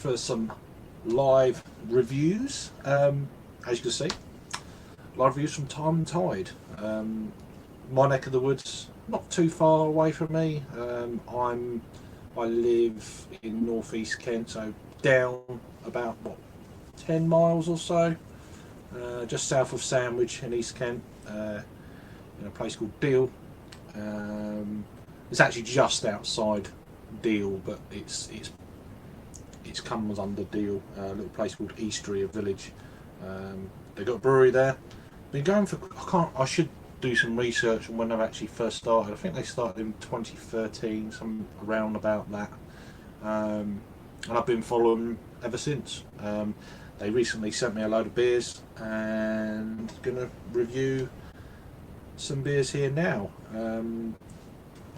for some live reviews. As you can see, live reviews from Time and Tide. My neck of the woods, not too far away from me. I live in northeast Kent, so down about what 10 miles or so, just south of Sandwich in East Kent, in a place called Deal. It's actually just outside Deal, but it's comes under Deal. A little place called Eastry, a village. They've got a brewery there. Been going for I should do some research on when they've actually first started. I think they started in 2013, some around about that. And I've been following them ever since. They recently sent me a load of beers, and gonna review some beers here now.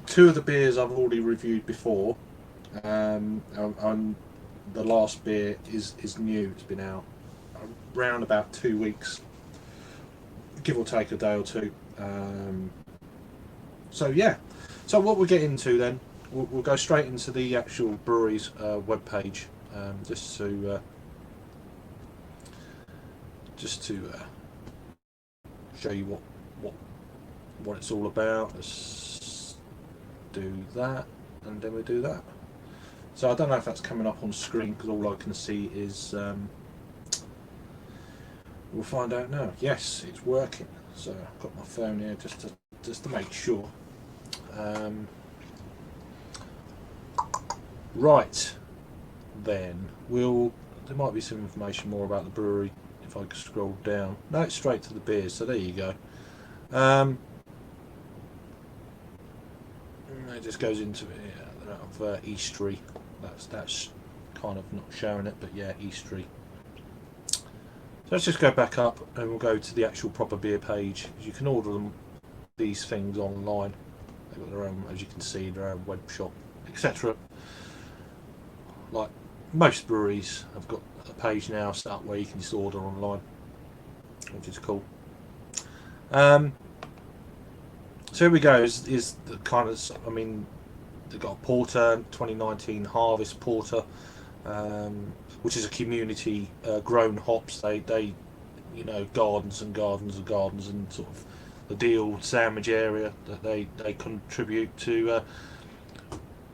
Two of the beers I've already reviewed before, and the last beer is new. It's been out around about 2 weeks, give or take a day or two. So yeah, so what we'll get into then, we'll go straight into the actual brewery's webpage, just to show you what it's all about. Let's do that, and then we do that. So I don't know if that's coming up on screen, because all I can see is we'll find out now. Yes, it's working. So I've got my phone here just to make sure. Right then, there might be some information more about the brewery if I could scroll down. No, it's straight to the beers, so there you go. It just goes into it. Yeah, they're out of Eastry. That's kind of not showing it, but yeah, Eastry. So let's just go back up and we'll go to the actual proper beer page. You can order these things online. They've got their own, as you can see, their own web shop, etc. Like most breweries have got a page now set up where you can just order online, which is cool. So here we go. Is the kind of, I mean, they've got a porter, 2019 Harvest Porter, which is a community grown hops. They you know, gardens and gardens and gardens, and sort of the Deal Sandwich area that they contribute to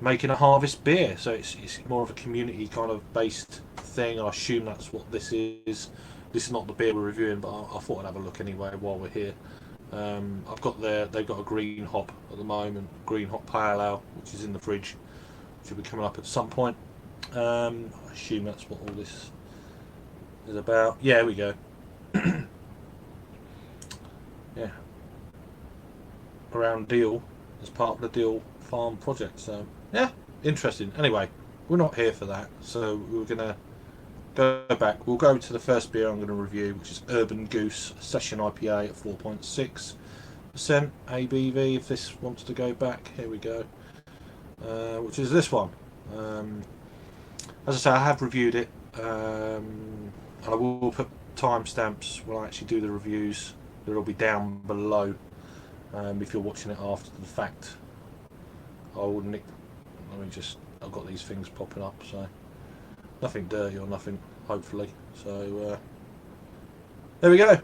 making a harvest beer. So it's more of a community kind of based thing. I assume that's what this is. This is not the beer we're reviewing, but I thought I'd have a look anyway while we're here. I've got they've got a green hop at the moment, green hop pale ale, which is in the fridge, which will be coming up at some point. I assume that's what all this is about. Yeah, here we go. Yeah, around Deal as part of the Deal Farm project. So yeah, interesting. Anyway, we're not here for that, so we're gonna go back. We'll go to the first beer I'm going to review, which is Urban Goose Session IPA at 4.6% ABV. If this wants to go back, here we go. Which is this one. As I say, I have reviewed it, and I will put timestamps when I actually do the reviews. It'll be down below if you're watching it after the fact. I've got these things popping up, so nothing dirty or nothing, hopefully. So there we go.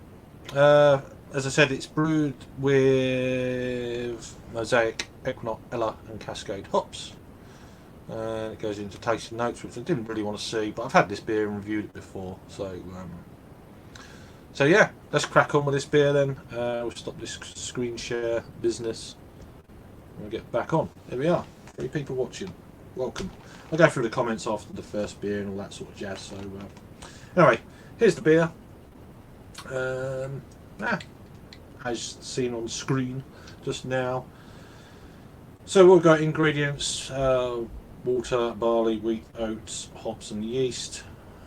As I said, it's brewed with Mosaic, Equinot, and Cascade hops. It goes into tasting notes, which I didn't really want to see, but I've had this beer and reviewed it before. So yeah, let's crack on with this beer then. We'll stop this screen share business and we'll get back on. Here we are, 3 people watching. Welcome. I'll go through the comments after the first beer and all that sort of jazz. So anyway, here's the beer. As seen on screen just now. So we've got ingredients: water, barley, wheat, oats, hops, and yeast.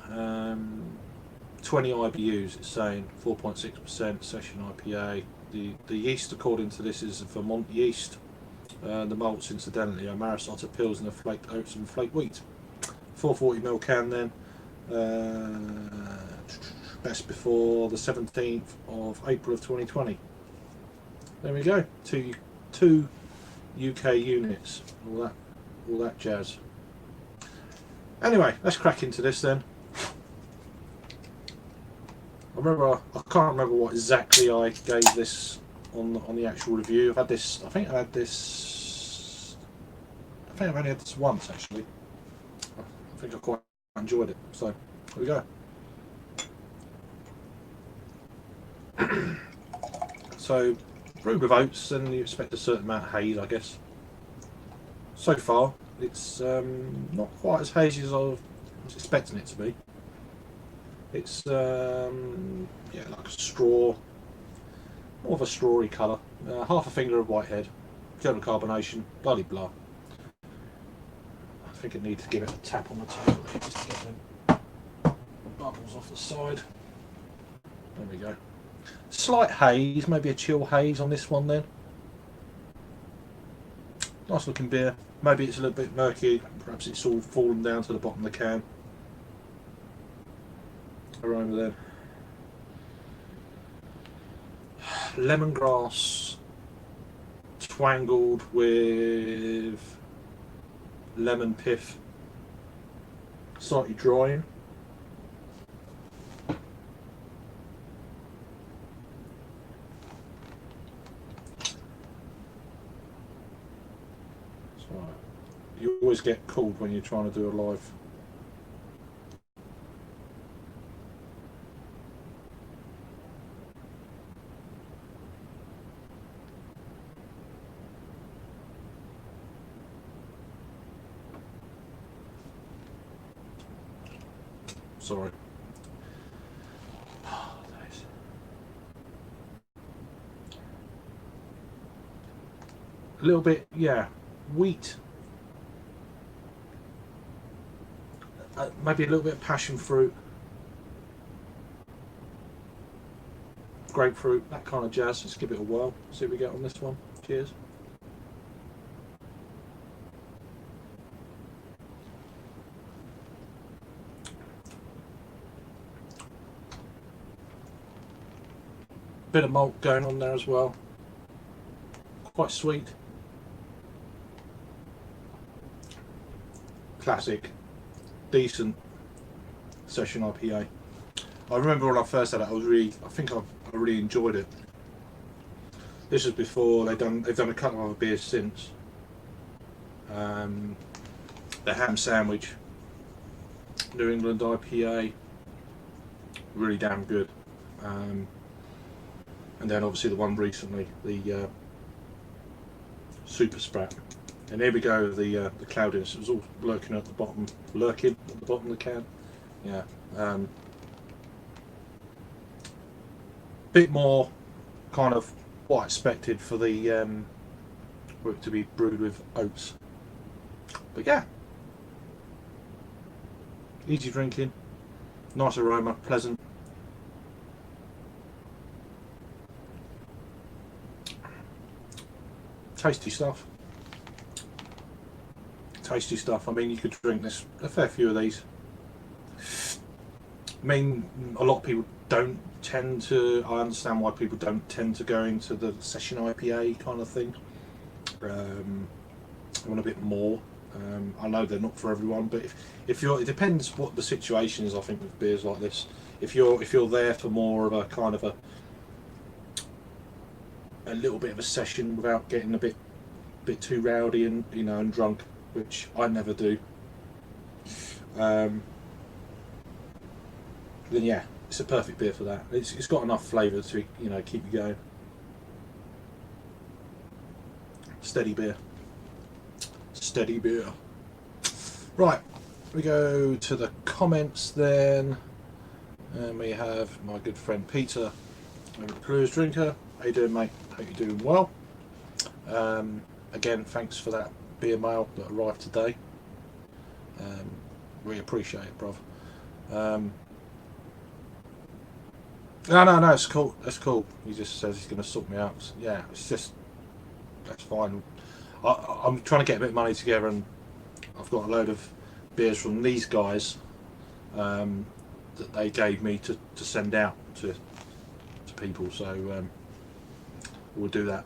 20 IBUs. It's saying 4.6% session IPA. The yeast, according to this, is Vermont yeast. The malts, incidentally, are Marisota, Pilsner, flaked oats, and flaked wheat. 440ml can then. Best before the 17th of April of 2020. There we go. Two UK units. All that jazz. Anyway, let's crack into this then. I can't remember what exactly I gave this on the actual review. I've had this. I think I've only had this once actually. I think I quite enjoyed it. So here we go. So brewed with oats, and you expect a certain amount of haze, I guess. So far, it's not quite as hazy as I was expecting it to be. It's yeah, like a straw, more of a strawy colour. Half a finger of whitehead, general carbonation, blah blah. I think it needs to give it a tap on the table just to get them bubbles off the side. There we go. Slight haze, maybe a chill haze on this one then. Nice looking beer. Maybe it's a little bit murky, perhaps it's all fallen down to the bottom of the can. Aroma there. Lemongrass twangled with lemon pith, slightly drying. You always get cold when you're trying to do a live. Sorry. A little bit, yeah, wheat. Maybe a little bit of passion fruit, grapefruit, that kind of jazz. Let's give it a whirl, see what we get on this one. Cheers. Bit of malt going on there as well. Quite sweet. Classic. Decent session IPA. I remember when I first had it, I think I really enjoyed it. This was before they've done a couple of other beers since. The ham sandwich, New England IPA, really damn good. And then obviously the one recently, the Super Sprat. And here we go, the cloudiness. It was all lurking at the bottom of the can. Yeah. Bit more kind of what I expected for the for it to be brewed with oats. But yeah, easy drinking, nice aroma, pleasant. Tasty stuff. Tasty stuff. I mean, you could drink this a fair few of these. I mean, a lot of people don't tend to. I understand why people don't tend to go into the session IPA kind of thing. I want a bit more. I know they're not for everyone, but if you're, it depends what the situation is. I think with beers like this, if you're there for more of a kind of a little bit of a session without getting a bit too rowdy and and drunk, which I never do, then yeah, it's a perfect beer for that. It's got enough flavour to keep you going. Steady beer. Steady beer. Right, we go to the comments then, and we have my good friend Peter, the Blues Drinker. How you doing, mate? Hope you're doing well. Again, thanks for that beer mail that arrived today. Really appreciate it, bruv. No, it's cool. That's cool. He just says he's going to sort me out. Yeah, it's just, that's fine. I'm trying to get a bit of money together, and I've got a load of beers from these guys that they gave me to send out to people. So we'll do that.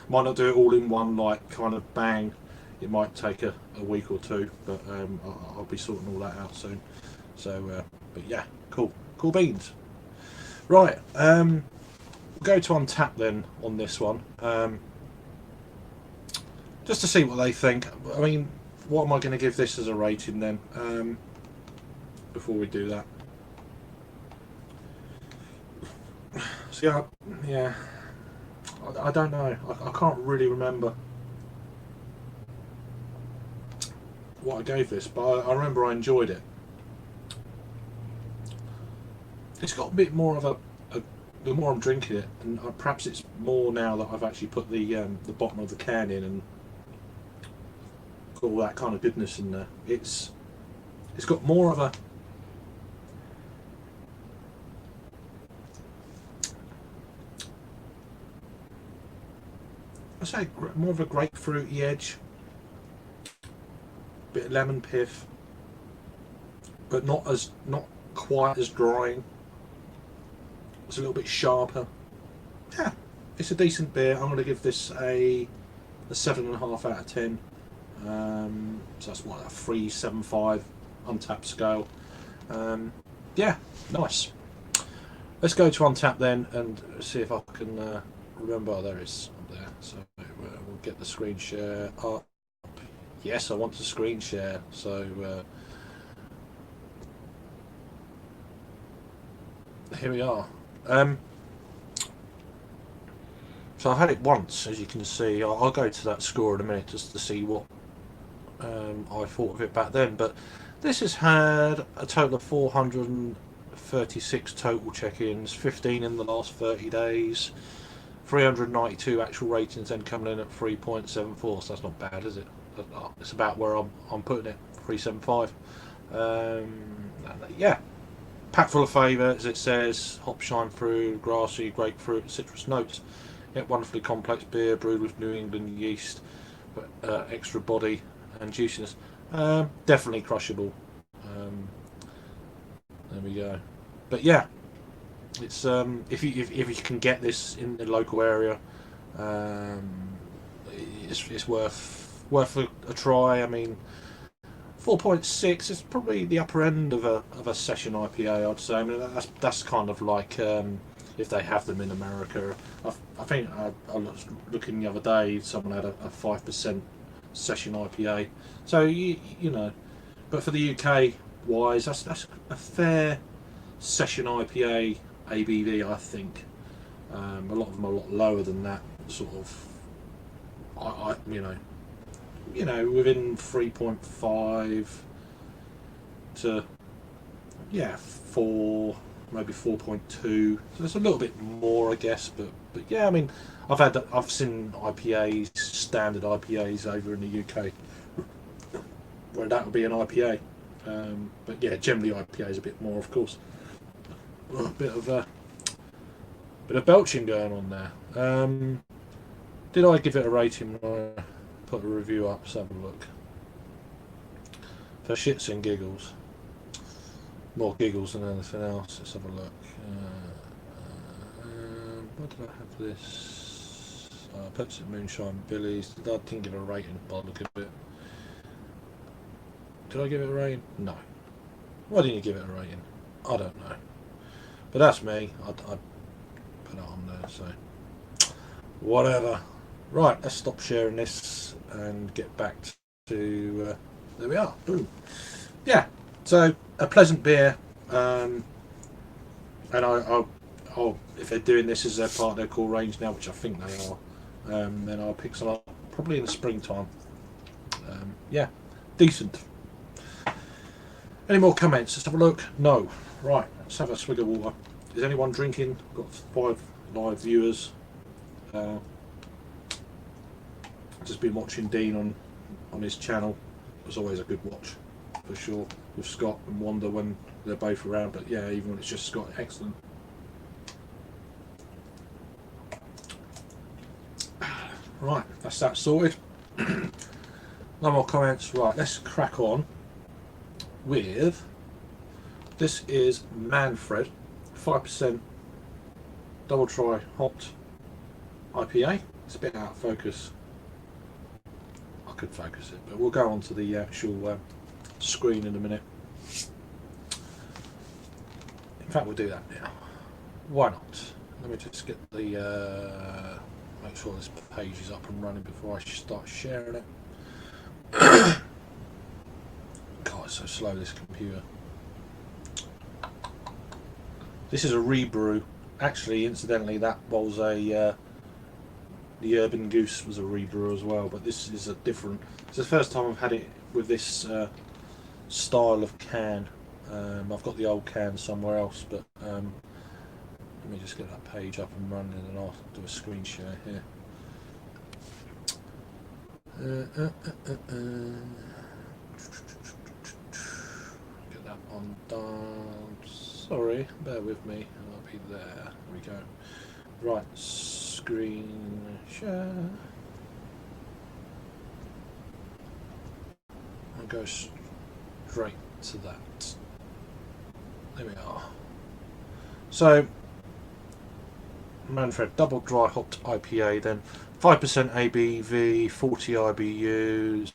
Might not do it all in one, like kind of bang. it might take a week or two, but I'll be sorting all that out soon. So, but yeah, cool beans. Right, we'll go to Untapped then on this one, just to see what they think. I mean, what am I going to give this as a rating then? Before we do that, see, yeah, I don't know. I can't really remember what I gave this, but I remember I enjoyed it. It's got a bit more of a the more I'm drinking it, and perhaps it's more now that I've actually put the bottom of the can in and got all that kind of goodness in there. It's got more of a more of a grapefruity edge, bit of lemon pith, but not quite as drying. It's a little bit sharper. Yeah, it's a decent beer. I'm going to give this a 7.5 out of 10. So that's what, a 3.75 Untapped scale. Yeah, nice. Let's go to Untapped then and see if I can remember. Oh, there it is up there. So we'll get the screen share up. Yes, I want to screen share. So here we are. So I've had it once, as you can see. I'll go to that score in a minute just to see what I thought of it back then. But this has had a total of 436 total check-ins, 15 in the last 30 days, 392 actual ratings, then coming in at 3.74. So that's not bad, is it? It's about where I'm putting it, 3.75. Yeah. Packed full of flavour, as it says, hop shine through, grassy, grapefruit, citrus notes. Yet wonderfully complex beer brewed with New England yeast, but extra body and juiciness. Definitely crushable. There we go. But yeah, it's if you can get this in the local area, it's worth a try. I mean, 4.6 is probably the upper end of a session IPA, I'd say. I mean, that's kind of like if they have them in America. I think I was looking the other day, someone had a 5% session IPA. So you know, but for the UK wise, that's a fair session IPA ABV, I think. A lot of them are a lot lower than that, sort of. You know, within 3.5 to 4, maybe 4.2. So it's a little bit more, I guess. But yeah, I mean, I've seen IPAs, standard IPAs over in the UK, where that would be an IPA. But yeah, generally IPA is a bit more, of course. A bit of belching going on there. Did I give it a rating when I put a review up? Let's have a look. For shits and giggles. More giggles than anything else. Let's have a look. Where did I have this? Pepsi Moonshine Billy's. I didn't give it a rating by the look of it. Did I give it a rating? No. Why didn't you give it a rating? I don't know. But that's me. I'd put it on there, so whatever. Right, let's stop sharing this and get back to there we are. Boom. Yeah, so a pleasant beer, and I'll if they're doing this as their part of their core range now, which I think they are, then I'll pick some up probably in the springtime. Yeah, decent. Any more comments? Let's have a look. No. Right, let's have a swig of water. Is anyone drinking? Got 5 live viewers. Just been watching Dean on his channel. It was always a good watch, for sure, with Scott and Wanda when they're both around. But yeah, even when it's just Scott, excellent. Right, that's that sorted. No more comments. Right, let's crack on with, this is Manfred, 5% double try hopped IPA. It's a bit out of focus. I could focus it, but we'll go on to the actual screen in a minute. In fact, we'll do that now. Why not? Let me just get the make sure this page is up and running before I start sharing it. God, it's so slow, this computer. This is a rebrew. Actually, incidentally, that was a the Urban Goose was a rebrew as well, but this is a different. It's the first time I've had it with this style of can. I've got the old can somewhere else, but let me just get that page up and running, and I'll do a screen share here. Get that one done. Sorry, bear with me. I'll be there. There we go. Right, screen share. I'll go straight to that. There we are. So, Manfred double dry hopped IPA, then 5% ABV, 40 IBUs.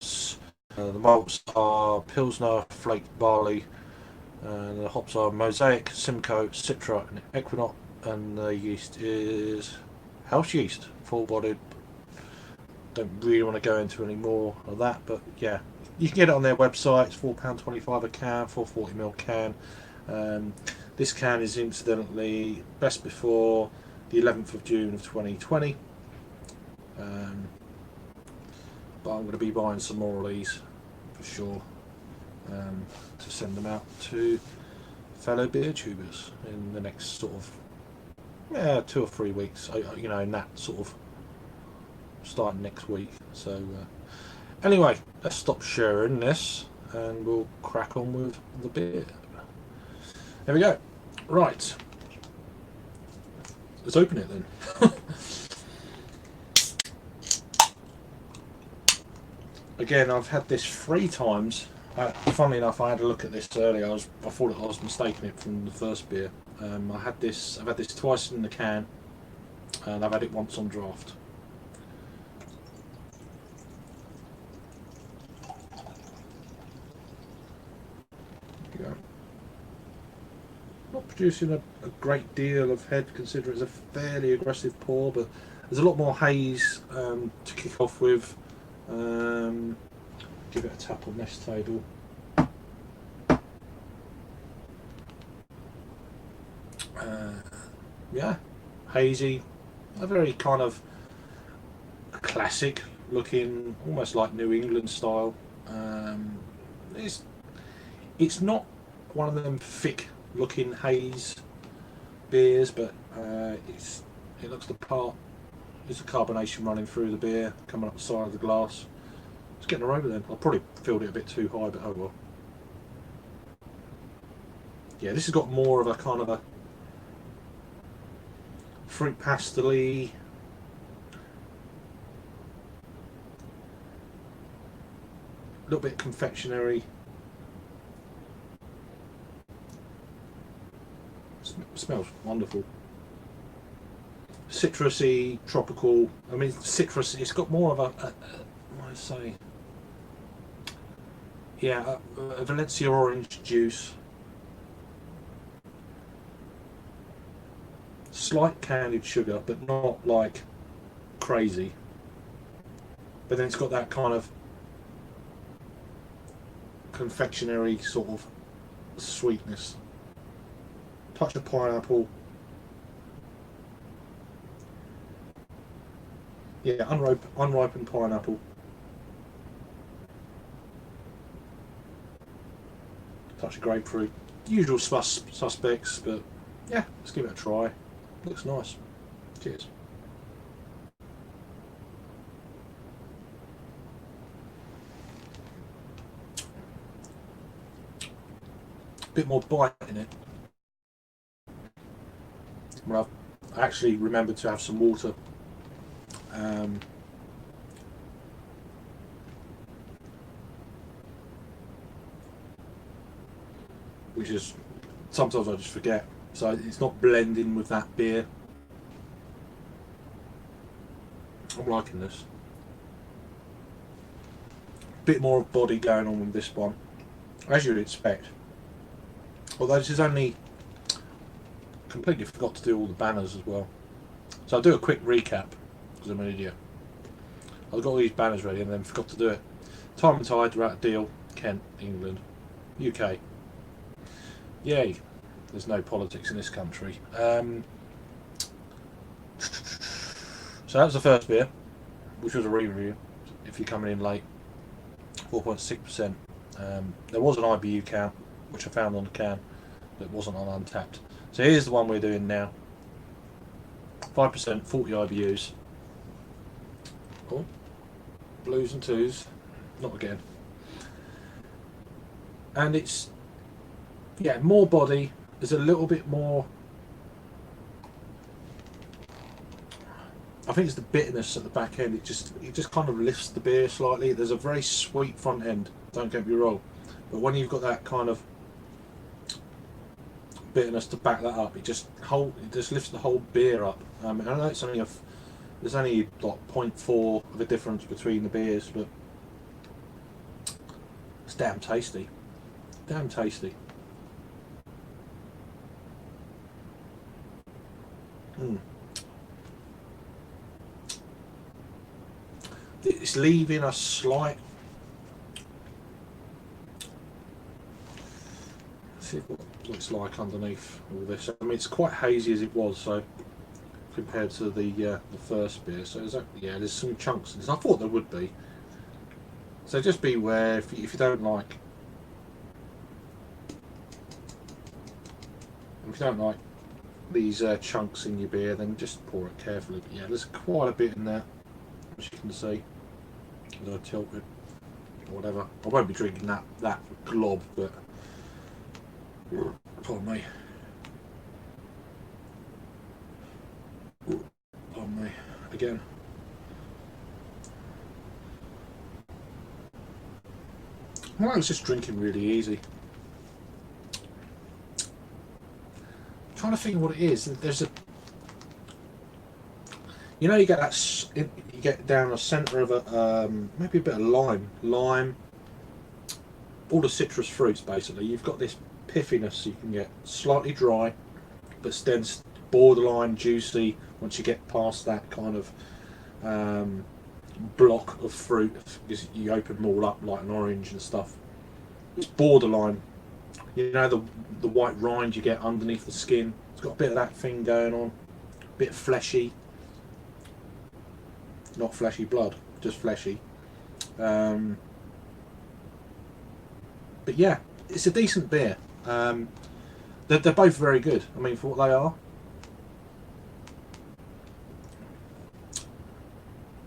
The malts are Pilsner, Flaked Barley, and the hops are Mosaic, Simcoe, Citra, and Equinot, and the yeast is house yeast, full bodied. Don't really want to go into any more of that, but yeah, you can get it on their website. It's £4.25 a can, 440ml can. This can is incidentally best before the 11th of June of 2020. But I'm going to be buying some more of these for sure, to send them out to fellow beer tubers in the next sort of 2 or 3 weeks. You know, in that sort of starting next week. So anyway, let's stop sharing this and we'll crack on with the beer. There we go. Right, let's open it then. Again, I've had this 3 times. Funnily enough, I had a look at this earlier. I thought I was mistaking it from the first beer. I've had this twice in the can, and I've had it once on draft. There you go. Not producing a great deal of head, considering it's a fairly aggressive pour, but there's a lot more haze to kick off with. Give it a tap on this table. Yeah, hazy, a very kind of classic looking, almost like New England style. It's not one of them thick looking haze beers, but it looks the part. There's the carbonation running through the beer, coming up the side of the glass. It's getting her over then. I probably filled it a bit too high, but oh well. Yeah, this has got more of a kind of a fruit pastel-y, little bit confectionery. Smells wonderful. Citrusy, tropical. I mean, citrus. It's got more of a what do I say? Yeah, a Valencia orange juice. Slight candied sugar, but not like crazy. But then it's got that kind of confectionery sort of sweetness. Touch of pineapple. Yeah, unripened pineapple. Touch of grapefruit. Usual suspects, but yeah, let's give it a try. Looks nice. Cheers. Bit more bite in it. Well, I actually remembered to have some water. Which is sometimes I just forget, so it's not blending with that beer. I'm liking this. bit more body going on with this one, as you'd expect. Although this is only, completely forgot to do all the banners as well. So I'll do a quick recap, because I'm an idiot. I've got all these banners ready and then forgot to do it. Time and Tide, Rat Deal, Kent, England, UK. Yay, there's no politics in this country. So that was the first beer, which was a re-review, if you're coming in late. 4.6%. There was an IBU count, which I found on the can, but wasn't on Untapped. So here's the one we're doing now. 5%, 40 IBUs. Oh, blues and twos. Not again. And it's, yeah, more body. There's a little bit more, I think it's the bitterness at the back end. It just kind of lifts the beer slightly. There's a very sweet front end, don't get me wrong, but when you've got that kind of bitterness to back that up, it just lifts the whole beer up. I know it's only there's only like 0.4 of a difference between the beers, but it's damn tasty. Damn tasty. It's leaving a slight, let's see what it's like underneath all this. I mean, it's quite hazy as it was, so compared to the first beer. So yeah, there's some chunks in this. I thought there would be. So just beware if you don't like, these chunks in your beer, then just pour it carefully. But yeah, there's quite a bit in there, as you can see. As I tilt it, or whatever. I won't be drinking that glob, but pardon me. Pardon me again. Well, I was just drinking really easy. I'm trying to think what it is. There's a, you know, you get that, you get down the centre of a maybe a bit of lime, all the citrus fruits basically. You've got this piffiness you can get, slightly dry, but then borderline juicy once you get past that kind of block of fruit, because you open them all up like an orange and stuff. It's borderline, you know, the white rind you get underneath the skin. It's got a bit of that thing going on, a bit fleshy. Not fleshy blood, just fleshy. But yeah, it's a decent beer. They're both very good. I mean, for what they are.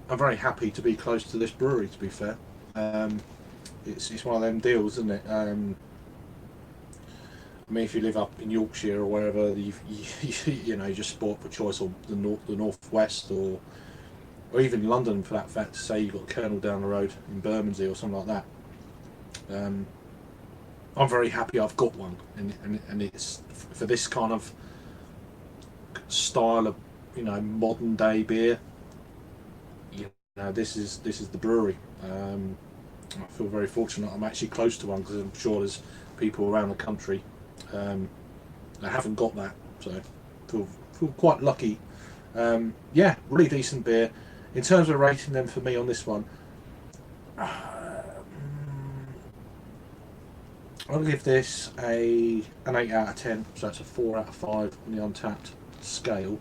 I'm very happy to be close to this brewery, to be fair. It's one of them deals, isn't it? I mean, if you live up in Yorkshire or wherever, you know, you just sport for choice, or the northwest, or even London for that fact. Say you've got a Colonel down the road in Bermondsey or something like that. I'm very happy I've got one, and it's for this kind of style of, you know, modern day beer. You know, this is the brewery. I feel very fortunate I'm actually close to one, because I'm sure there's people around the country that haven't got that, so feel quite lucky. Yeah, really decent beer. In terms of rating them for me on this one, I'll give this an 8 out of 10, so that's a 4 out of 5 on the Untapped scale.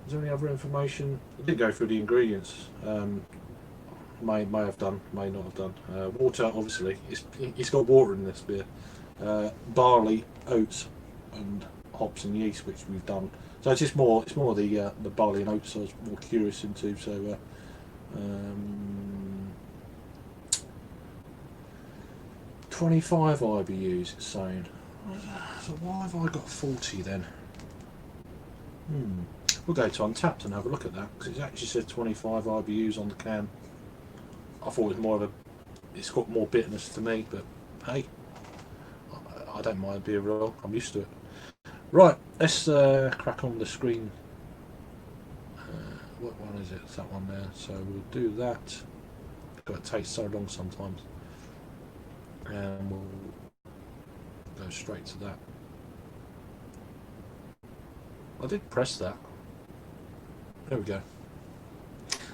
Is there any other information? I didn't go through the ingredients. May have done, may not have done. Water, obviously. It's got water in this beer. Barley, oats, and hops and yeast, which we've done. So it's more the barley and oats I was more curious into. So 25 IBUs it's saying. So why have I got 40 then? We'll go to Untapped and have a look at that, because it actually said 25 IBUs on the can. I thought it was more of a, it's got more bitterness to me, but hey, I don't mind being wrong, I'm used to it. Right, let's crack on the screen. What one is it? It's that one there. So we'll do that. It takes so long sometimes. And we'll go straight to that. I did press that. There we go.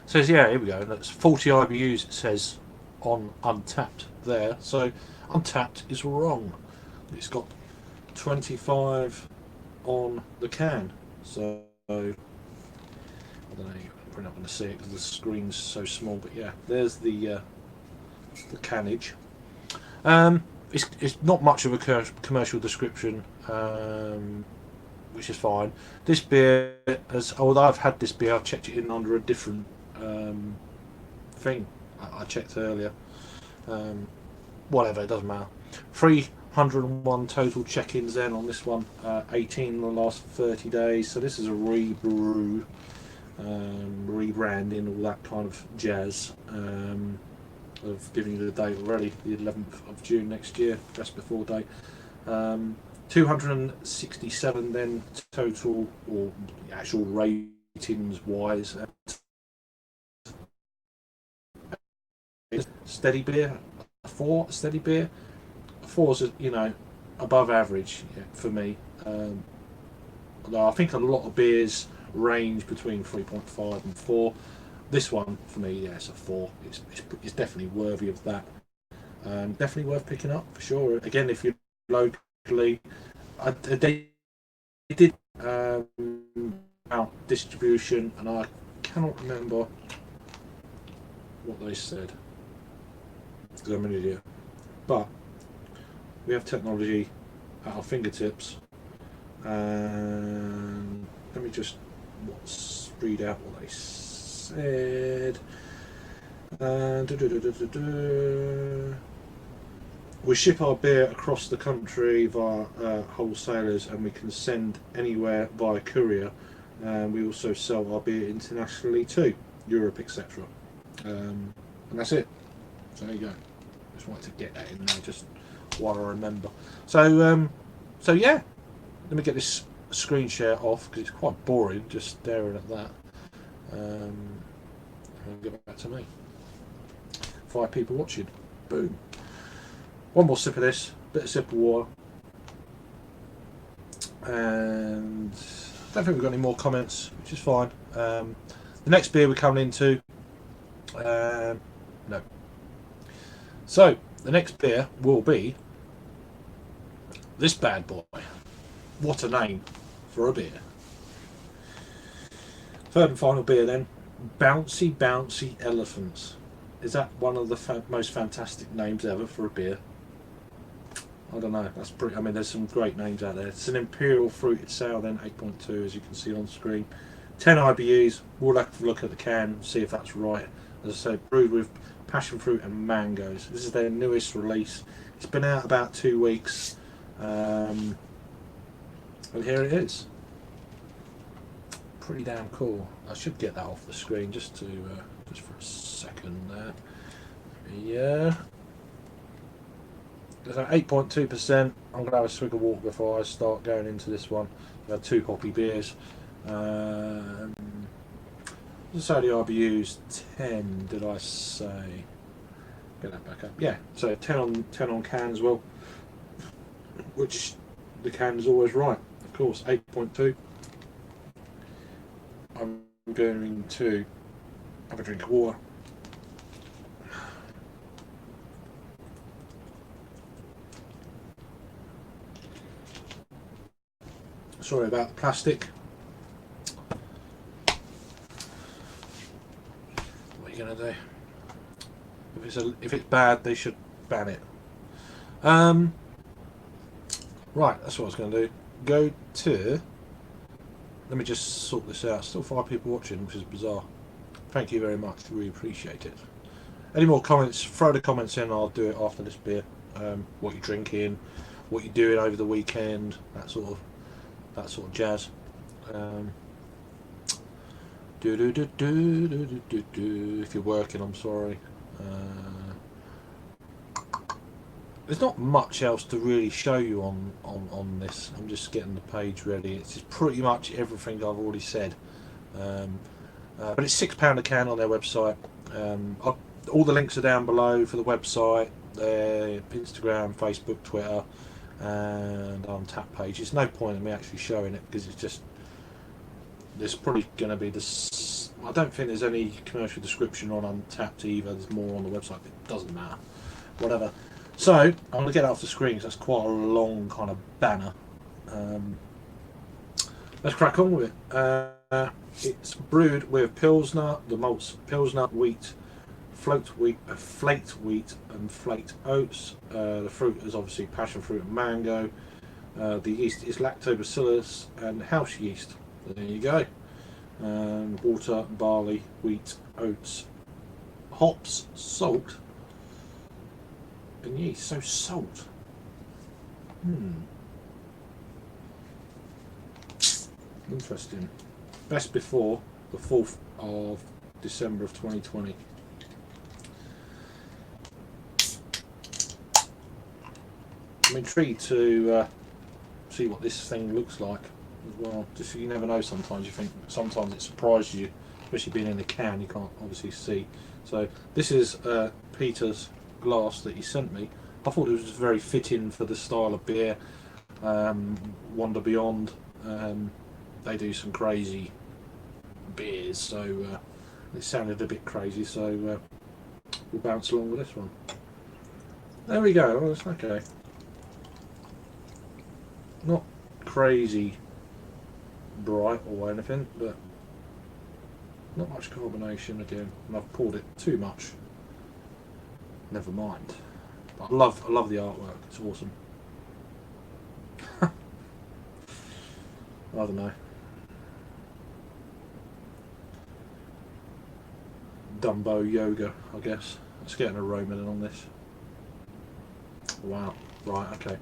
Says, yeah, here we go. That's 40 IBUs, it says, on Untapped there. So Untapped is wrong. It's got 25 on the can. So I don't know, you're probably not going to see it because the screen's so small. But yeah, there's the cannage. It's not much of a commercial description, which is fine. This beer, although I've had this beer, I've checked it in under a different thing. I checked earlier. Whatever, it doesn't matter. 301 total check-ins then on this one. 18 in the last 30 days. So this is a rebrew, rebranding, all that kind of jazz. Of giving you the date already, the 11th of June next year, just before date. 267 then total, or actual ratings wise. Steady beer, a 4. Steady beer, a 4's above average, yeah, for me. Although I think a lot of beers range between 3.5 and 4. This one, for me, yeah, it's a 4. It's definitely worthy of that. Definitely worth picking up, for sure. Again, if you're locally, they did about distribution, and I cannot remember what they said, because I'm an idiot. But we have technology at our fingertips, and let me just read out what they said. We ship our beer across the country via wholesalers, and we can send anywhere via courier. We also sell our beer internationally too, Europe, etc. And that's it. So there you go. Just wanted to get that in there just while I remember. So yeah, let me get this screen share off because it's quite boring just staring at that. And get back to me. 5 people watching. Boom. One more sip of this. Bit of sip of water. And I don't think we've got any more comments, which is fine. The next beer we're coming into. No. So the next beer will be this bad boy. What a name for a beer. Third and final beer then, Bouncy Bouncy Elephants. Is that one of the most fantastic names ever for a beer? I don't know. That's pretty. I mean, there's some great names out there. It's an imperial fruited sour then, 8.2 as you can see on screen. 10 IBUs. We'll have to look at the can, see if that's right. As I said, brewed with passion fruit and mangoes. This is their newest release. It's been out about 2 weeks, and here it is. Pretty damn cool. I should get that off the screen just for a second there. Yeah. There's an 8.2%. I'm going to have a swig of water before I start going into this one. I've had 2 hoppy beers. So the IBUs 10, did I say? Get that back up. Yeah, so 10 on can as well, which the can is always right, of course. 8.2. I'm going to have a drink of water. Sorry about the plastic. What are you going to do? If it's bad, they should ban it. Right, that's what I was going to do. Go to... Let me just sort this out. Still 5 people watching, which is bizarre. Thank you very much. Really appreciate it. Any more comments? Throw the comments in. I'll do it after this beer. What you're drinking, what you're doing over the weekend, that sort of jazz. If you're working, I'm sorry. There's not much else to really show you on this. I'm just getting the page ready. It's just pretty much everything I've already said. But it's £6 a can on their website. all the links are down below for the website, their Instagram, Facebook, Twitter, and on tap page. There's no point in me actually showing it because it's just, there's probably going to be this. I don't think there's any commercial description on Untapped either. There's more on the website. It doesn't matter. Whatever. So I'm going to get it off the screen because that's quite a long kind of banner. Let's crack on with it. It's brewed with Pilsner, the malts Pilsner, wheat, flaked wheat, and flaked oats. The fruit is obviously passion fruit and mango. The yeast is lactobacillus and house yeast. There you go. Water, barley, wheat, oats, hops, salt, and yeast. So salt. Interesting. Best before the 4th of December of 2020. I'm intrigued to see what this thing looks like as well. Just, you never know, sometimes you think, sometimes it surprises you, especially being in the can, you can't obviously see. So this is Peter's glass that he sent me. I thought it was very fitting for the style of beer. Wander Beyond, they do some crazy beers, so it sounded a bit crazy, so we'll bounce along with this one. There we go. Oh, it's okay. Not crazy bright or anything, but not much carbonation again, and I've poured it too much. Never mind. But I love the artwork. It's awesome. I don't know. Dumbo yoga, I guess. Let's get an aroma in on this. Wow. Right. Okay.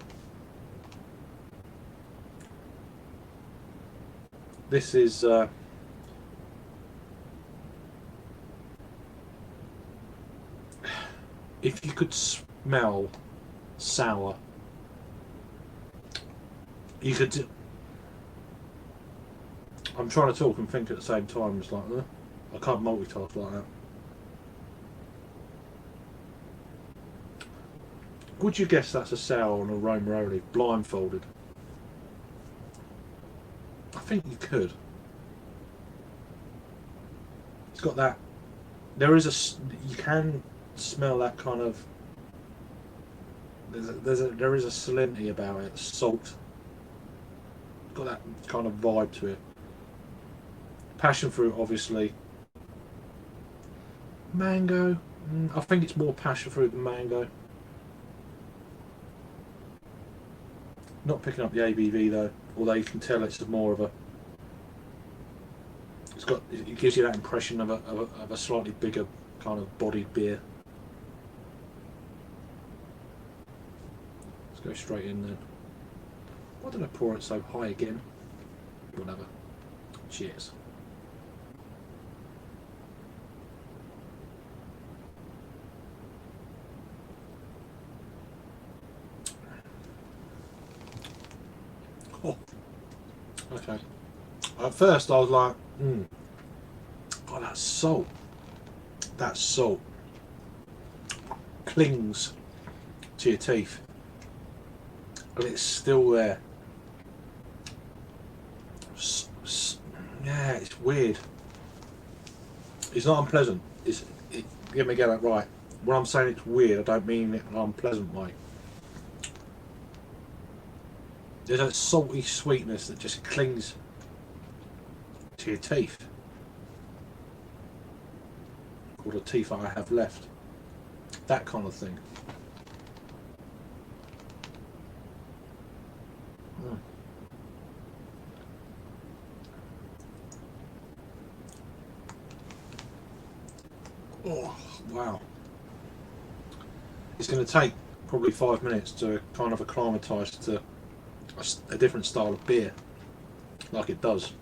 This is if you could smell sour, you could. I'm trying to talk and think at the same time. It's like I can't multitask like that. Would you guess that's a sour on a aroma only, blindfolded? I think you could. It's got that. There is a. You can smell that kind of. There is a salinity about it. Salt. Got that kind of vibe to it. Passion fruit, obviously. Mango. I think it's more passion fruit than mango. Not picking up the ABV though, although you can tell it's more of a. It gives you that impression of a slightly bigger kind of bodied beer. Let's go straight in then. Why did I pour it so high again? Whatever. Cheers. Oh, okay. At first I was like, oh, that salt. That salt clings to your teeth, and it's still there. Yeah, it's weird. It's not unpleasant. Let me get that right. When I'm saying it's weird, I don't mean it in an unpleasant way. There's a salty sweetness that just clings to your teeth, or the teeth I have left. That kind of thing. Oh, wow. It's going to take probably 5 minutes to kind of acclimatise to a different style of beer, like it does.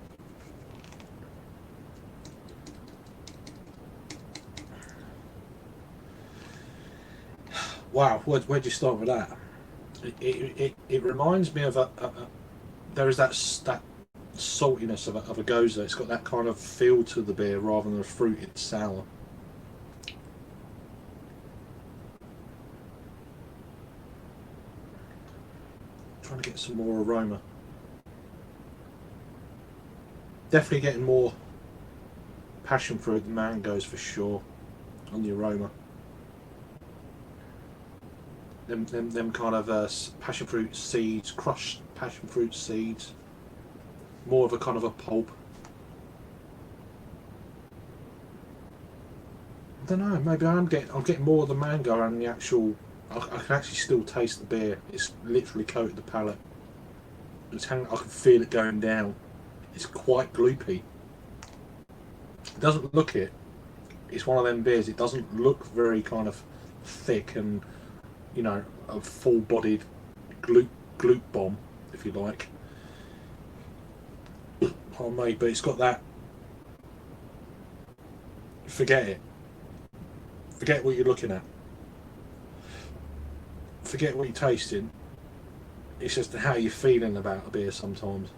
Wow, where'd you start with that? It reminds me of there is that saltiness of a Goose. It's got that kind of feel to the beer rather than a fruited sour. get some more aroma. Definitely getting more passion fruit than mangoes for sure on the aroma. Them kind of passion fruit seeds, crushed passion fruit seeds. More of a kind of a pulp. I don't know. Maybe I'm getting more of the mango and the actual. I can actually still taste the beer. It's literally coated the palate. I can feel it going down. It's quite gloopy. It doesn't look it. It's one of them beers. It doesn't look very kind of thick and, you know, a full-bodied gloop bomb, if you like. Oh mate, but it's got that. Forget it. Forget what you're looking at. Forget what you're tasting. It's just how you're feeling about a beer sometimes.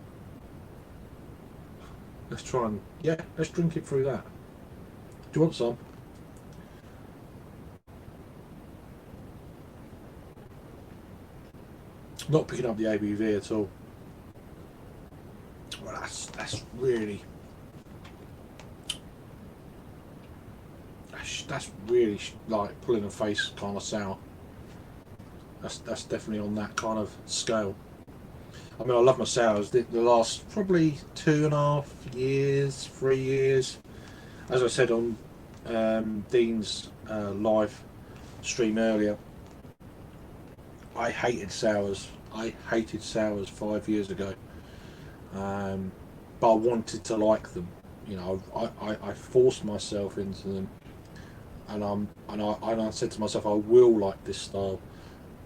Let's try and, yeah, let's drink it through that. Do you want some? Not picking up the ABV at all. Well, that's really, that's really like pulling a face kind of sour. That's definitely on that kind of scale. I mean, I love my sours. The last probably 2.5 years, 3 years, as I said on Dean's live stream earlier, I hated sours. I hated sours 5 years ago, but I wanted to like them. You know, I forced myself into them, and I said to myself, I will like this style.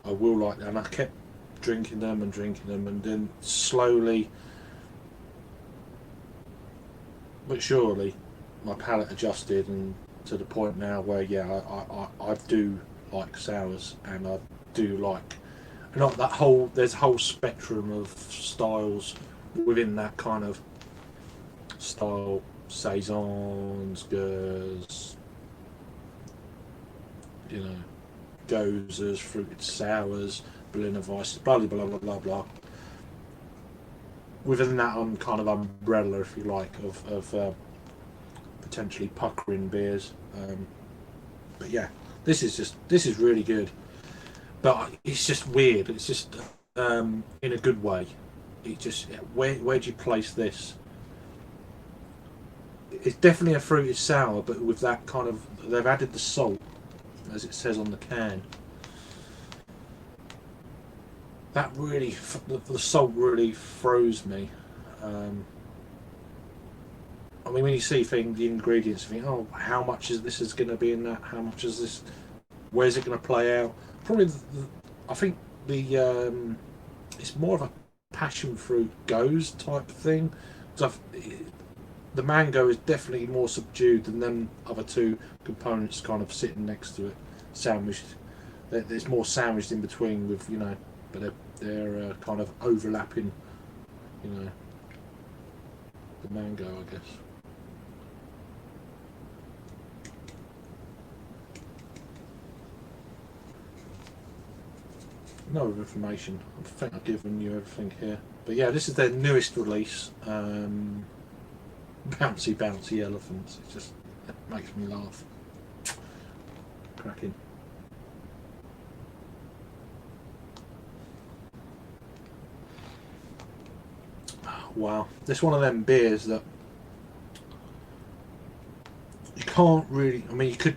I will like them, and I kept drinking them, and then slowly but surely my palate adjusted, and to the point now where, yeah, I do like sours, and I do like, not that whole, there's a whole spectrum of styles within that kind of style. Saisons, Gueuses, you know, Goses, fruited sours, Berliner Weisse, blah blah blah blah blah blah. Within that kind of umbrella, if you like, of potentially puckering beers. But yeah, this is really good. But it's just weird. It's just in a good way. It just, where do you place this? It's definitely a fruited sour, but with that kind of, they've added the salt, as it says on the can. That really, the salt really throws me. I mean, when you see the ingredients, you think, oh, how much is this going to be in that? How much is this? Where's it going to play out? Probably, I think it's more of a passion fruit goes type thing. The mango is definitely more subdued than them other two components kind of sitting next to it, sandwiched. There's more sandwiched in between with, you know, but they're kind of overlapping, you know, the mango, I guess. No information. I think I've given you everything here. But yeah, this is their newest release. Bouncy Bouncy Elephants. It just makes me laugh. Cracking. Wow, this is one of them beers that you can't really, I mean, you could,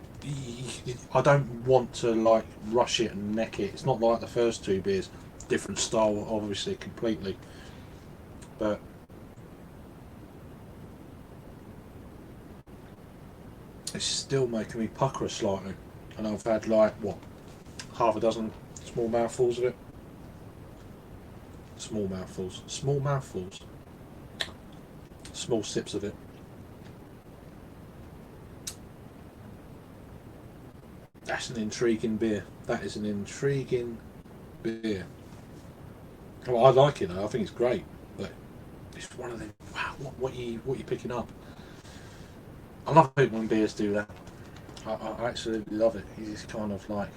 I don't want to like rush it and neck it. It's not like the first two beers, different style obviously completely, but it's still making me pucker slightly. And I've had like, what, half a dozen small mouthfuls of it. Small mouthfuls, small sips of it. That's an intriguing beer. That is an intriguing beer. Well, I like it though. I think it's great, but it's one of them. Wow, what you picking up? I love it when beers do that. I absolutely love it. It's kind of like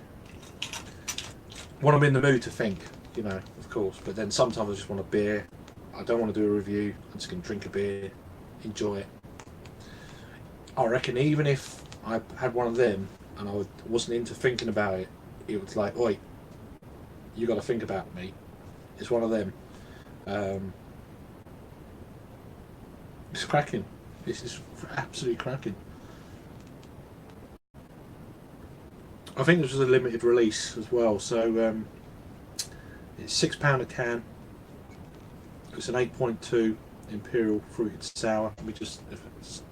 when I'm in the mood to think. you know, of course. But then sometimes I just want a beer. I don't want to do a review. I'm just going to drink a beer, enjoy it. I reckon even if I had one of them and I wasn't into thinking about it, it was like, oi, you got to think about me. It's one of them. It's cracking. This is absolutely cracking. I think this was a limited release as well, so it's £6 a can. It's an 8.2 Imperial Fruited Sour. Let me just, if it's,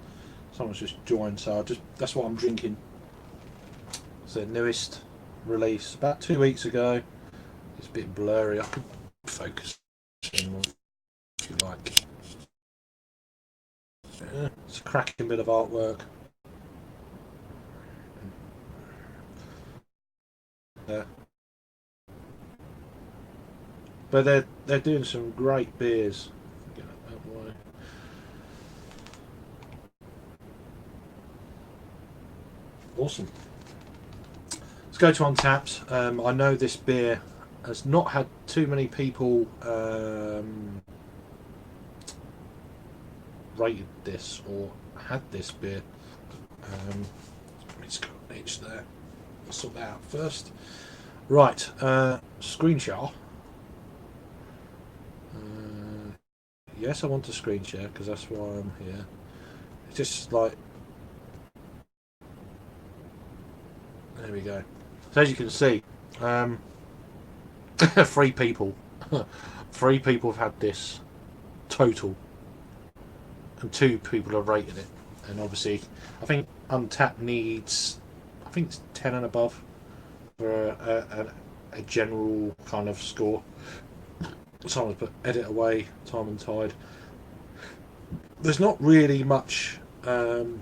someone's just joined, so that's what I'm drinking. It's their newest release, about 2 weeks ago. It's a bit blurry. I can focus in on if you like. Yeah, it's a cracking bit of artwork. Yeah. But they're doing some great beers. Get that out of the way. Awesome. Let's go to Untapped. I know this beer has not had too many people rated this or had this beer. It's got an itch there. I'll sort that out first. Right, screen share. Yes, I want to screen share because that's why I'm here. It's just like, there we go. So as you can see, 3 people, 3 people have had this total, and 2 people have rated it. And obviously, I think Untapped needs, I think it's 10 and above for a general kind of score. Someone's put edit away, time and tide. There's not really much to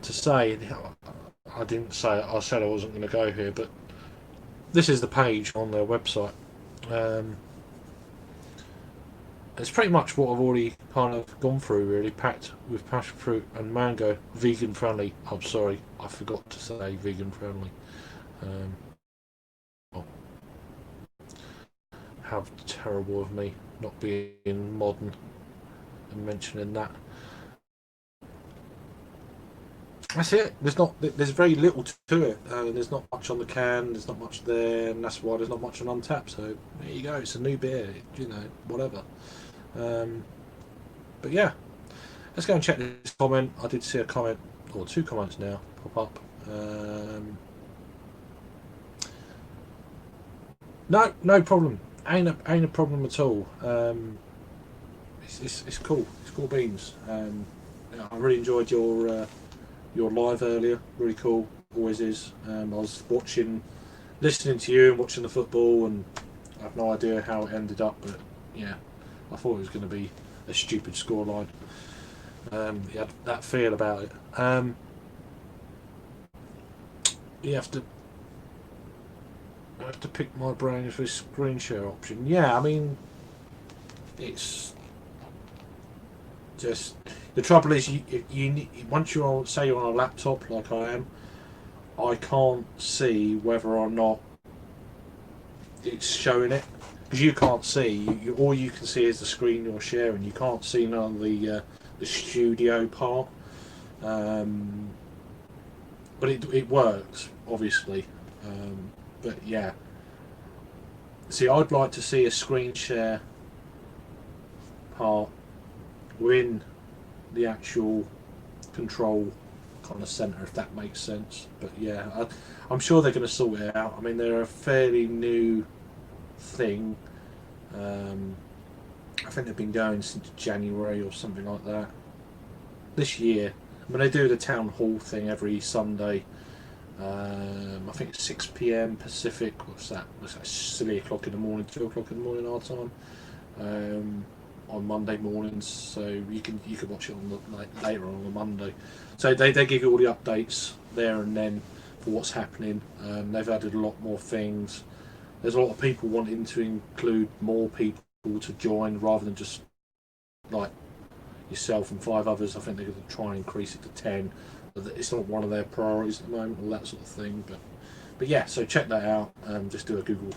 say. I didn't say, I said I wasn't going to go here, but this is the page on their website. It's pretty much what I've already kind of gone through, really. Packed with passion fruit and mango, vegan friendly. I'm sorry, I forgot to say vegan friendly. How terrible of me not being modern and mentioning that. That's it. There's very little to it. There's not much on the can. There's not much there, and that's why there's not much on Untapped. So there you go. It's a new beer. You know, whatever. But yeah, let's go and check this comment. I did see a comment, or 2 comments now pop up. No problem. Ain't a problem at all. It's cool. It's cool beans. Yeah, I really enjoyed your live earlier. Really cool. Always is. I was listening to you and watching the football, and I have no idea how it ended up, but yeah, I thought it was going to be a stupid scoreline. You had that feel about it. You have to. I have to pick my brain for a screen share option. Yeah, I mean, it's just the trouble is you once you're on, say you're on a laptop like I am, I can't see whether or not it's showing it because you can't see. All you can see is the screen you're sharing. You can't see none of the studio part. But it works obviously. But yeah, see, I'd like to see a screen share part within the actual control kind of centre, if that makes sense. But yeah, I'm sure they're going to sort it out. I mean, they're a fairly new thing. I think they've been going since January or something like that. This year, I mean, they do the town hall thing every Sunday. I think it's 6 PM Pacific. What's that? It's like silly o'clock in the morning, 2 o'clock in the morning our time. On Monday mornings, so you can watch it on later on the Monday. So they give you all the updates there and then for what's happening. They've added a lot more things. There's a lot of people wanting to include more people to join rather than just like yourself and 5 others. I think they're going to try and increase it to 10. It's not one of their priorities at the moment, all that sort of thing. But yeah, so check that out. Just do a Google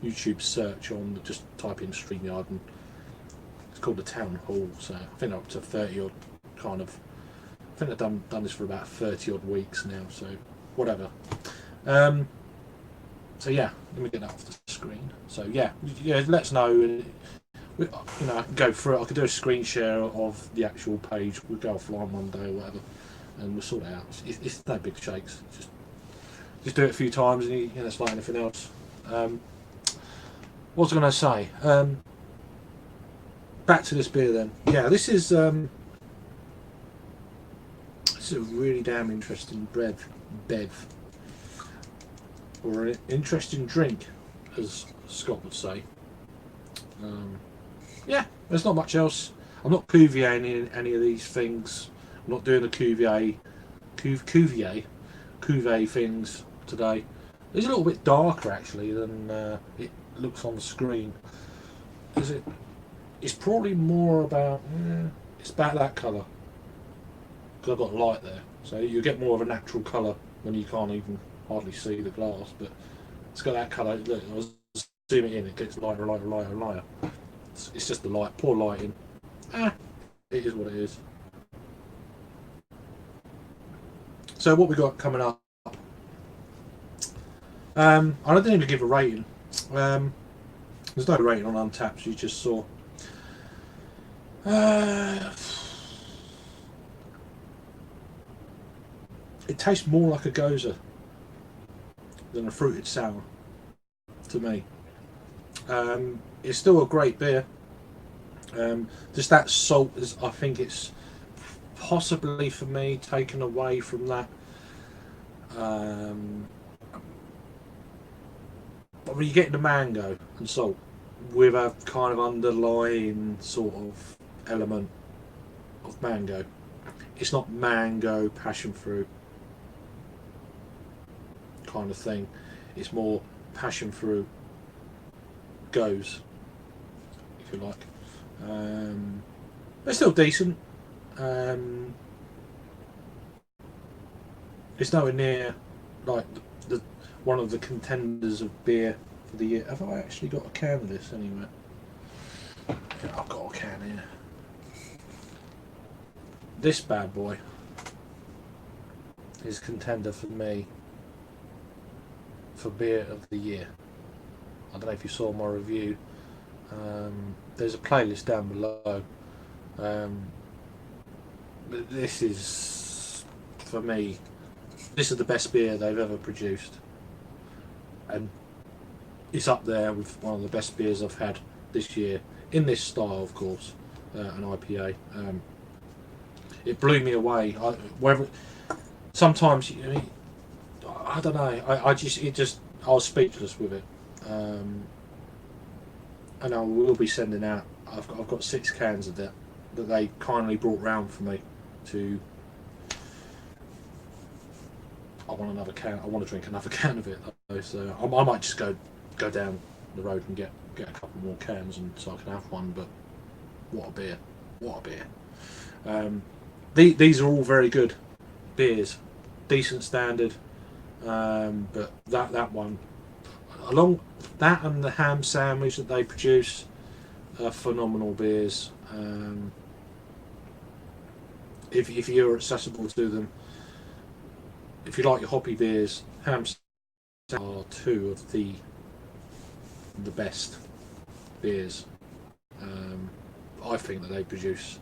YouTube search on, just type in StreamYard, and it's called the Town Hall. So I think they're up to 30 odd kind of. I think they've done this for about 30 odd weeks now. So whatever. So yeah, let me get that off the screen. So yeah, let us know. You know, I can go through it. I could do a screen share of the actual page. We'll go offline one day or whatever, and we'll sort it out. It's no big shakes. Just do it a few times, and it's like anything else. What was I going to say? Back to this beer then. Yeah, this is a really damn interesting bev, or an interesting drink, as Scott would say. Yeah, there's not much else. I'm not cuviering any of these things. I'm not doing the cuvee things today. It's a little bit darker actually than it looks on the screen. It's probably more about it's about that colour, because I've got light there, so you get more of a natural colour when you can't even hardly see the glass. But it's got that colour. Look, I was zooming in, it gets lighter, lighter, lighter, lighter. It's just the light, poor lighting. It is what it is. So what we got coming up? I didn't even give a rating. There's no rating on Untapped, you just saw. It tastes more like a goza than a fruited sour to me. It's still a great beer. Just that salt is, I think it's possibly for me taken away from that. But when you get the mango and salt with a kind of underlying sort of element of mango, it's not mango passion fruit kind of thing. It's more passion fruit goes, if you like. It's still decent. It's nowhere near like the one of the contenders of beer for the year. Have I actually got a can of this anywhere? Yeah, I've got a can here. This bad boy is contender for me for beer of the year. I don't know if you saw my review. There's a playlist down below. But this is, for me, this is the best beer they've ever produced, and it's up there with one of the best beers I've had this year in this style, of course, an IPA. It blew me away. Sometimes I don't know. I was speechless with it. And I will be sending out. I've got 6 cans of that they kindly brought round for me. I want another can. I want to drink another can of it though, so I might just go down the road and get a couple more cans, and so I can have one. But what a beer! What a beer! These are all very good beers, decent standard. But that one, along that and the ham sandwich that they produce, are phenomenal beers. If you're accessible to them, if you like your hoppy beers, ham are 2 of the best beers. I think that they produce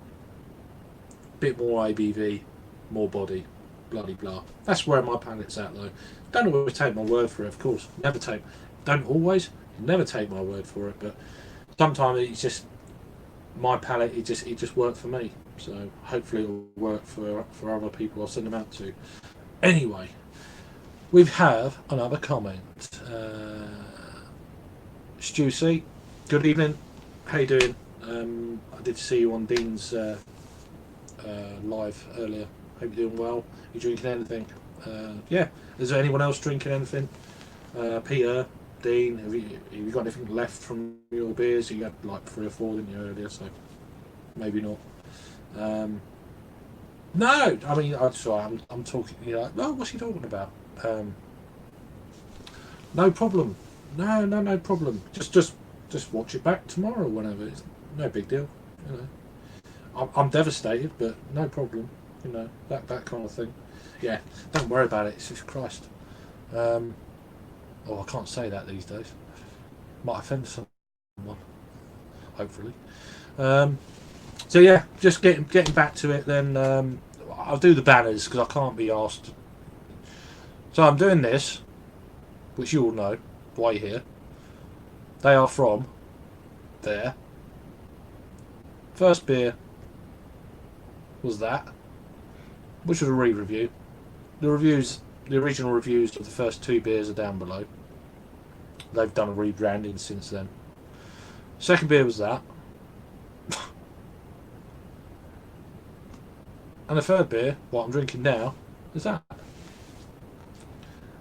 a bit more ABV, more body, bloody blah. That's where my palate's at though. Don't always take my word for it, of course. Never take my word for it, but sometimes it's just my palate. It just worked for me. So hopefully it'll work for other people I'll send them out to. Anyway, we have another comment. Stu C, good evening. How you doing? I did see you on Dean's live earlier. Hope you're doing well. You drinking anything? Yeah. Is there anyone else drinking anything? Peter, Dean, have you got anything left from your beers? You had like 3 or 4, didn't you, earlier? So maybe not. No, I mean, I'm sorry. I'm talking. You're like, no, what's he talking about? No problem. No problem. Just watch it back tomorrow or whenever. It's no big deal. You know, I'm devastated, but no problem. You know, that kind of thing. Yeah, don't worry about it. It's just Christ. Oh, I can't say that these days. Might offend someone. Hopefully. So yeah, just getting back to it. Then I'll do the banners because I can't be asked. So I'm doing this, which you all know why you're here. They are from there. First beer was that, which was a re-review. The original reviews of the first 2 beers are down below. They've done a rebranding since then. Second beer was that. And the third beer, what I'm drinking now, is that.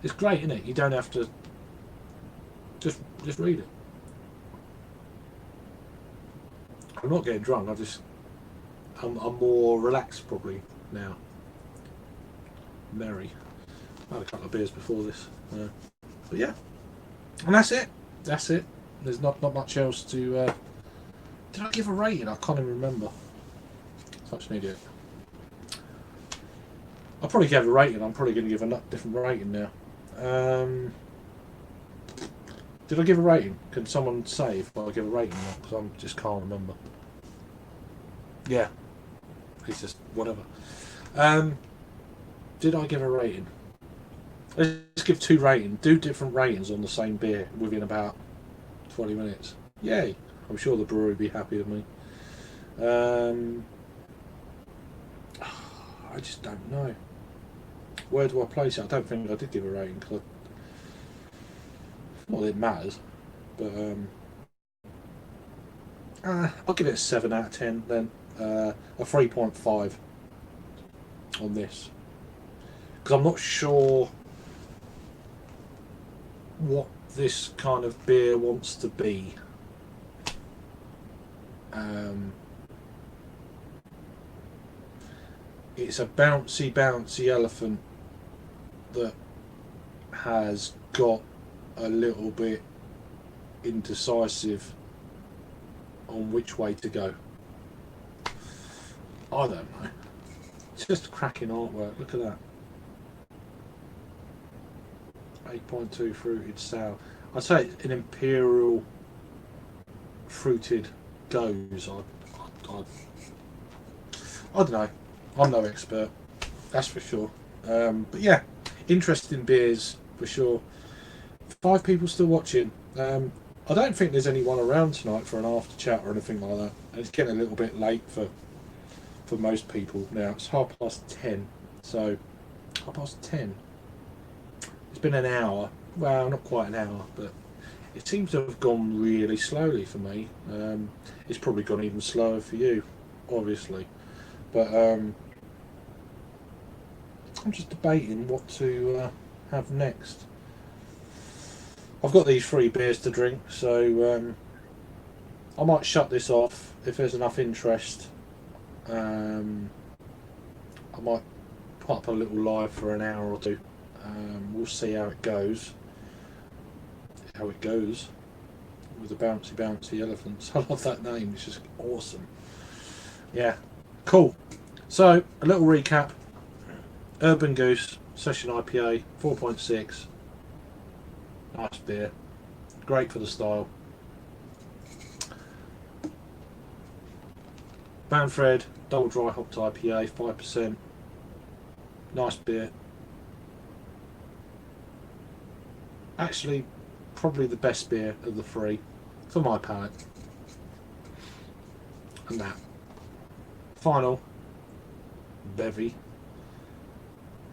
It's great, isn't it? You don't have to just read it. I'm not getting drunk. I'm more relaxed probably now. Merry. I had a couple of beers before this, but yeah. And that's it. That's it. There's not much else to. Did I give a rating? I can't even remember. Such an idiot. I probably gave a rating. I'm probably going to give a different rating now. Did I give a rating? Can someone say if I give a rating? Because I just can't remember. Yeah. It's just whatever. Did I give a rating? Let's give 2 ratings. Do different ratings on the same beer within about 20 minutes. Yay! I'm sure the brewery will be happy with me. I just don't know. Where do I place it? I don't think I did give a rating because not that it matters, but I'll give it a 7 out of 10 then. A 3.5 on this because I'm not sure what this kind of beer wants to be. It's a bouncy elephant that has got a little bit indecisive on which way to go. I don't know. It's just cracking artwork. Look at that. 8.2 fruited sour. I'd say it's an imperial fruited Goose. I don't know. I'm no expert, that's for sure. But yeah, interesting beers for sure. 5 people still watching. I don't think there's anyone around tonight for an after chat or anything like that. And it's getting a little bit late for most people now. It's 10:30, so 10:30. It's been an hour. Well, not quite an hour, but it seems to have gone really slowly for me. It's probably gone even slower for you, obviously. But I'm just debating what to have next. I've got these 3 beers to drink, so I might shut this off if there's enough interest. I might put up a little live for an hour or 2. We'll see how it goes. With the Bouncy Bouncy elephants. I love that name. It's just awesome. Yeah, cool. So a little recap. Urban Goose Session IPA 4.6. Nice beer. Great for the style. Manfred Double Dry Hopped IPA 5%. Nice beer. Actually, probably the best beer of the 3 for my palate. And that. Final bevy.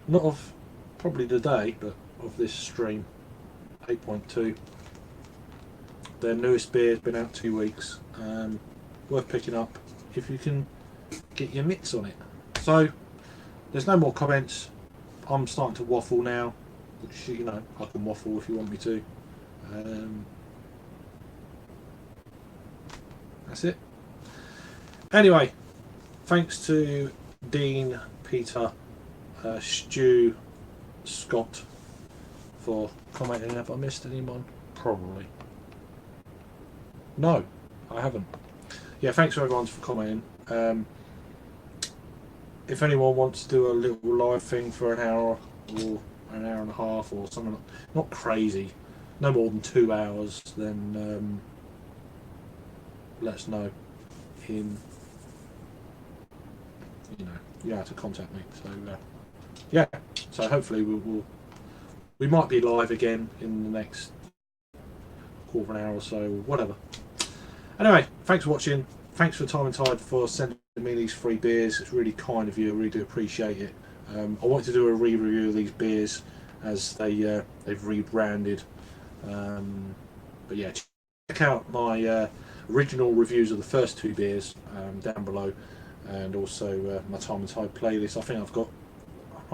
Not of probably the day, but of this stream. 8.2. Their newest beer has been out 2 weeks. Worth picking up if you can get your mitts on it. So there's no more comments. I'm starting to waffle now, which, you know, I can waffle if you want me to. That's it. Anyway, thanks to Dean, Peter, Stu, Scott for commenting. Have I missed anyone? Probably. No, I haven't. Yeah, thanks for everyone for commenting. If anyone wants to do a little live thing for an hour or an hour and a half or something, not crazy, no more than 2 hours, then let us know. You have to contact me. So yeah, so hopefully we might be live again in the next quarter of an hour or so, whatever. Anyway, thanks for watching. Thanks for Time and Tide for sending me these free beers. It's really kind of you. I really do appreciate it. I wanted to do a re-review of these beers as they've rebranded. But yeah, check out my original reviews of the first 2 beers down below, and also my Time and Tide playlist. I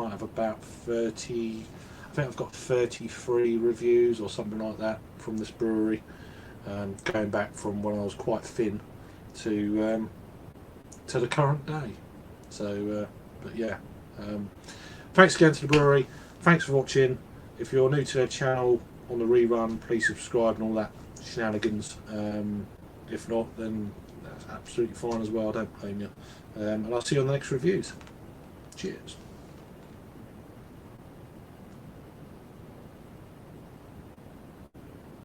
might have about 30. I think I've got 33 reviews or something like that from this brewery, going back from when I was quite thin to the current day. So, but yeah, thanks again to the brewery. Thanks for watching. If you're new to their channel on the rerun, please subscribe and all that shenanigans. If not, then that's absolutely fine as well. I don't blame you. And I'll see you on the next reviews. Cheers.